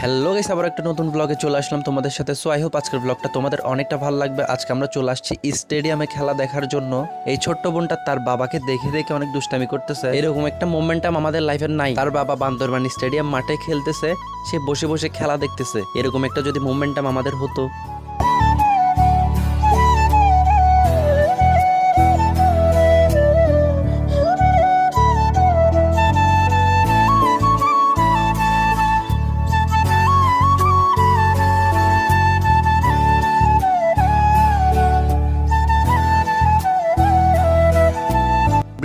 Hello guys, আবার একটা নতুন ব্লগে চলে আসলাম তোমাদের সাথে। সো আই হোপ আজকের ব্লগটা তোমাদের অনেকটা ভালো লাগবে। আজকে আমরা চলে আসছি স্টেডিয়ামে খেলা দেখার জন্য। এই ছোট্ট বোনটা তার বাবাকে দেখে দেখে অনেক দুষ্টামি করতেছে। এরকম একটা মোমেন্টাম আমাদের লাইফের নাই। তার বাবা বান্দরবান স্টেডিয়াম মাঠে খেলতেছে, সে বসে বসে খেলা দেখতেছে। এরকম একটা যদি মোমেন্টাম আমাদের হতো।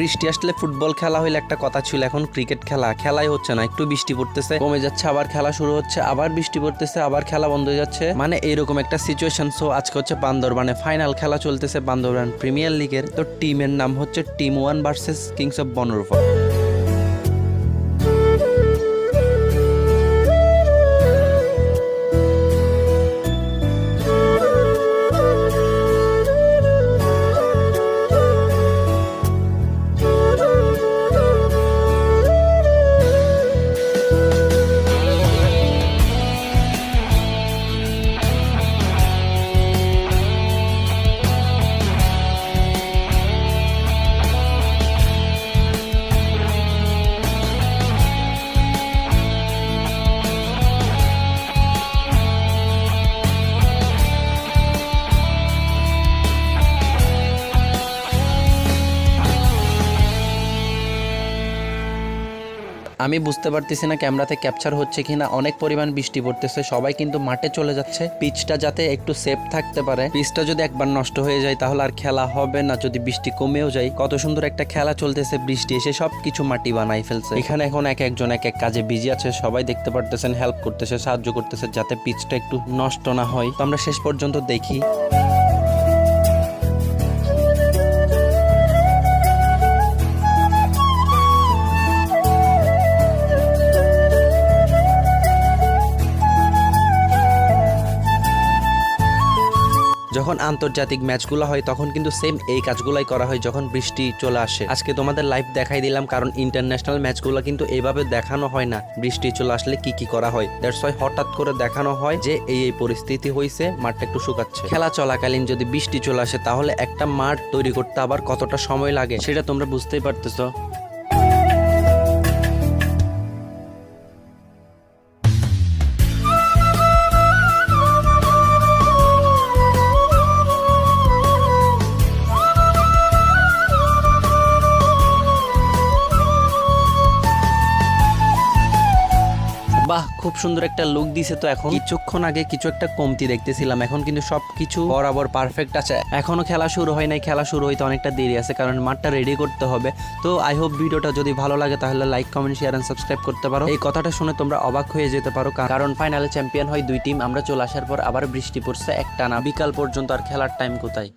বৃষ্টি আসলে ফুটবল খেলা হইলে একটা কথা ছিল, এখন ক্রিকেট খেলাই হচ্ছে না। একটু বৃষ্টি পড়তেছে, কমে যাচ্ছে, আবার খেলা শুরু হচ্ছে, আবার বৃষ্টি পড়তেছে, আবার খেলা বন্ধ হয়ে যাচ্ছে, মানে এইরকম একটা সিচুয়েশন। সো আজকে হচ্ছে বান্দরবানে ফাইনাল খেলা চলতেছে বান্দরবান প্রিমিয়ার লিগের। তো টিমের নাম হচ্ছে team 1 versus kings of Banarupa. আমি বুঝতে পারতেছি না ক্যামেরাতে ক্যাপচার হচ্ছে কিনা। অনেক পরিমাণ বৃষ্টি পড়তেছে, সবাই কিন্তু মাঠে চলে যাচ্ছে পিচটা যাতে একটু সেফ থাকতে পারে। পিচটা যদি একবার নষ্ট হয়ে যায় তাহলে আর খেলা হবে না, যদি বৃষ্টি কমেও যায়। কত সুন্দর একটা খেলা চলতেছে, বৃষ্টি এসে সবকিছু মাটি বানাই ফেলছে। এখানে এখন এক একজন এক এক কাজে বিজি আছে, সবাই দেখতে পারতেছেন হেল্প করতেছে, সাহায্য করতেছে যাতে পিচটা একটু নষ্ট না হয়। তো আমরা শেষ পর্যন্ত দেখি। যখন আন্তর্জাতিক ম্যাচগুলো হয় তখন কিন্তু সেম এই কাজগুলাই করা হয় যখন বৃষ্টি চলে আসে। আজকে তোমাদের লাইভ দেখাই দিলাম, কারণ ইন্টারন্যাশনাল ম্যাচগুলো কিন্তু এইভাবে দেখানো হয় না। বৃষ্টি চলে আসলে কি কি করা হয়, দ্যাটস ওয়াই হঠাৎ করে দেখানো হয় যে এই পরিস্থিতি হয়েছে, মাঠটা একটু শুকাচ্ছে। খেলা চলাকালীন যদি বৃষ্টি চলে আসে তাহলে একটা মাঠ তৈরি করতে আবার কতটা সময় লাগে সেটা তোমরা বুঝতেই পারতেছো। বাহ, খুব সুন্দর একটা লুক দিছে। তো এখন কিছুক্ষণ আগে কিছু একটা কমতি দেখতেছিলাম, এখন কিন্তু সবকিছু বরাবর পারফেক্ট আছে। এখনো খেলা শুরু হয় নাই, খেলা শুরু হইতে অনেকটা দেরি আছে, কারণ মাঠটা রেডি করতে হবে। তো আই হোপ ভিডিওটা যদি ভালো লাগে তাহলে like, comment, share and subscribe করতে পারো। এই কথাটা শুনে তোমরা অবাক হয়ে যেতে পারো, কারণ ফাইনালে চ্যাম্পিয়ন হয় দুই টিম। আমরা চলে আসার পর আবার বৃষ্টি পড়ছে একটানা, বিকাল পর্যন্ত। আর খেলার টাইম কোথায়?